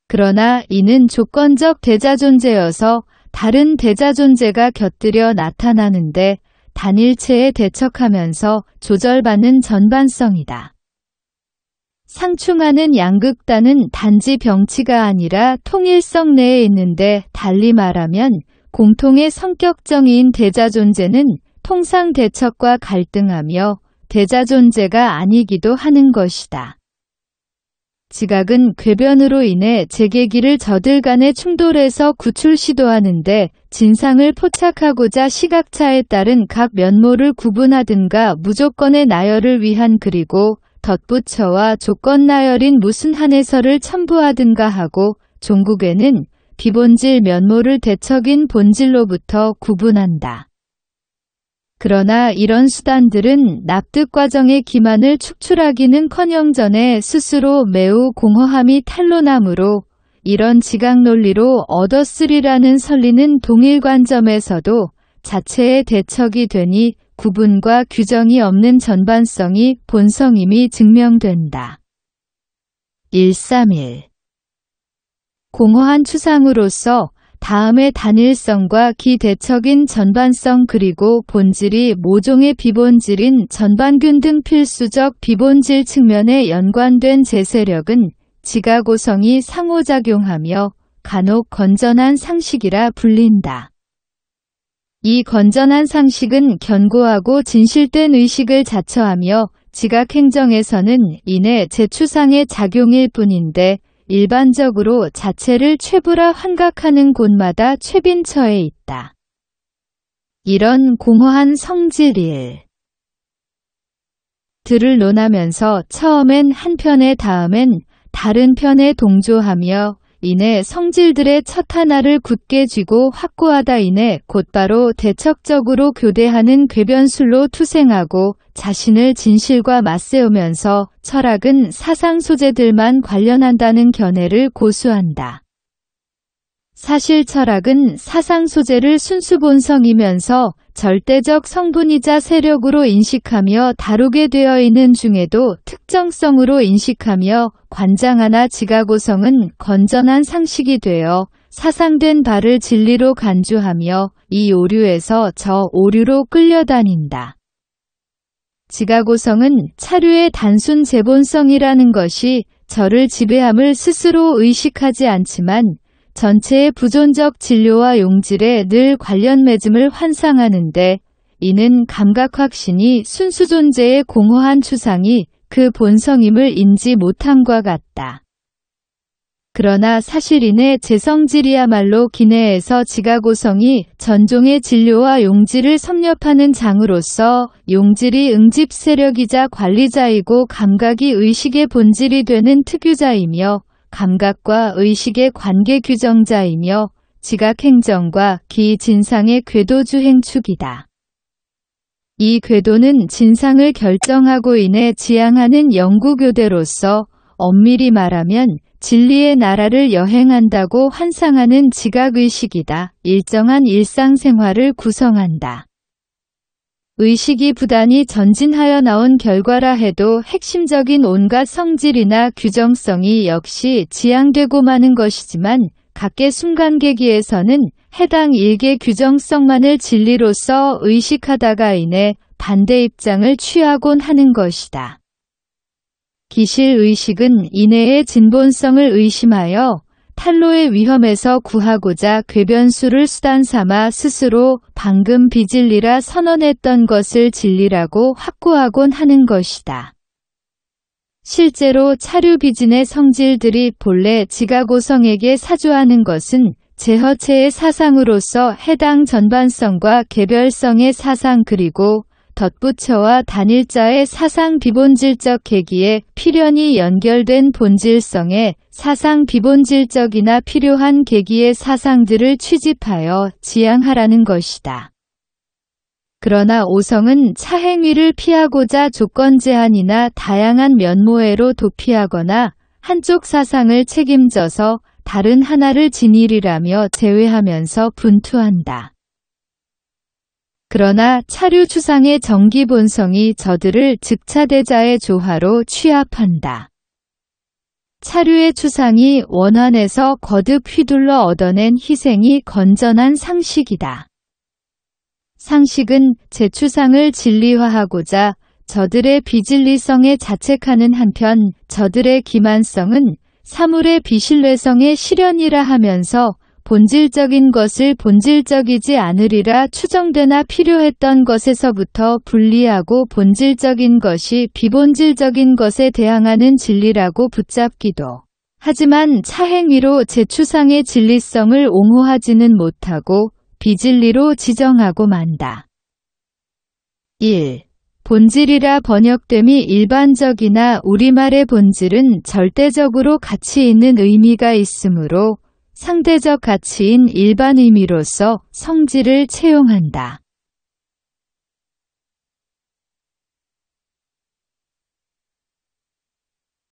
S1: 그러나 이는 조건적 대자존재여서 다른 대자존재가 곁들여 나타나는데 단일체에 대척하면서 조절받는 전반성이다. 상충하는 양극단은 단지 병치가 아니라 통일성 내에 있는데 달리 말하면 공통의 성격정의인 대자존재는 통상 대척과 갈등하며 대자존재가 아니기도 하는 것이다. 지각은 궤변으로 인해 재계기를 저들 간의 충돌에서 구출 시도하는데 진상을 포착하고자 시각차에 따른 각 면모를 구분하든가 무조건의 나열을 위한 그리고 덧붙여와 조건 나열인 무슨 한해설을 첨부하든가 하고 종국에는 비본질 면모를 대척인 본질로부터 구분한다. 그러나 이런 수단들은 납득 과정의 기만을 축출하기는커녕 전에 스스로 매우 공허함이 탄로나므로 이런 지각 논리로 얻었으리라는 설리는 동일 관점에서도 자체의 대척이 되니 구분과 규정이 없는 전반성이 본성임이 증명된다. 131. 공허한 추상으로서 다음에 단일성과 기대척인 전반성 그리고 본질이 모종의 비본질인 전반균 등 필수적 비본질 측면에 연관된 제세력은 지가고성이 상호작용하며 간혹 건전한 상식이라 불린다. 이 건전한 상식은 견고하고 진실된 의식을 자처하며 지각행정에서는 이내 제추상의 작용일 뿐인데 일반적으로 자체를 최부라 환각하는 곳마다 최빈처에 있다. 이런 공허한 성질일 들을 논하면서 처음엔 한 편에 다음엔 다른 편에 동조하며 이내 성질들의 첫 하나를 굳게 쥐고 확고하다 이내 곧바로 대척적으로 교대하는 궤변술로 투생하고 자신을 진실과 맞세우면서 철학은 사상 소재들만 관련한다는 견해를 고수한다. 사실 철학은 사상 소재를 순수 본성이면서 절대적 성분이자 세력으로 인식하며 다루게 되어 있는 중에도 특정성으로 인식하며 관장하나 지가고성은 건전한 상식이 되어 사상된 바를 진리로 간주하며 이 오류에서 저 오류로 끌려다닌다. 지가고성은 차류의 단순 재본성이라는 것이 저를 지배함을 스스로 의식하지 않지만 전체의 부존적 진료와 용질에 늘 관련 맺음을 환상하는데 이는 감각확신이 순수 존재의 공허한 추상이 그 본성임을 인지 못함과 같다. 그러나 사실 이내 재성질이야말로 기내에서 지가고성이 전종의 진료와 용질을 섭렵하는 장으로서 용질이 응집 세력이자 관리자이고 감각이 의식의 본질이 되는 특유자이며 감각과 의식의 관계 규정자이며 지각행정과 기진상의 궤도주행축이다. 이 궤도는 진상을 결정하고 인해 지향하는 연구교대로서 엄밀히 말하면 진리의 나라를 여행한다고 환상하는 지각의식이다. 일정한 일상생활을 구성한다. 의식이 부단히 전진하여 나온 결과라 해도 핵심적인 온갖 성질이나 규정성이 역시 지향되고 마는 것이지만 각계 순간계기에서는 해당 일개 규정성만을 진리로서 의식하다가 인해 반대 입장을 취하곤 하는 것이다. 기실의식은 이내의 진본성을 의심하여 탈로의 위험에서 구하고자 궤변수를 수단 삼아 스스로 방금 비진리라 선언했던 것을 진리라고 확고하곤 하는 것이다. 실제로 차류비진의 성질들이 본래 지가고성에게 사주하는 것은 제허체의 사상으로서 해당 전반성과 개별성의 사상 그리고 덧붙여와 단일자의 사상 비본질적 계기에 필연히 연결된 본질성의 사상 비본질적이나 필요한 계기의 사상들을 취집하여 지향하라는 것이다. 그러나 오성은 차행위를 피하고자 조건 제한이나 다양한 면모애로 도피하거나 한쪽 사상을 책임져서 다른 하나를 진일이라며 제외하면서 분투한다. 그러나 차류 추상의 정기 본성이 저들을 즉차대자의 조화로 취합한다. 차류의 추상이 원환에서 거듭 휘둘러 얻어낸 희생이 건전한 상식이다. 상식은 제추상을 진리화하고자 저들의 비진리성에 자책하는 한편 저들의 기만성은 사물의 비신뢰성의 실현이라 하면서 본질적인 것을 본질적이지 않으리라 추정되나 필요했던 것에서부터 분리하고 본질적인 것이 비본질적인 것에 대항하는 진리라고 붙잡기도 하지만 차행위로 제추상의 진리성을 옹호하지는 못하고 비진리로 지정하고 만다. 1. 본질이라 번역됨이 일반적이나 우리말의 본질은 절대적으로 가치 있는 의미가 있으므로 상대적 가치인 일반 의미로서 성질을 채용한다.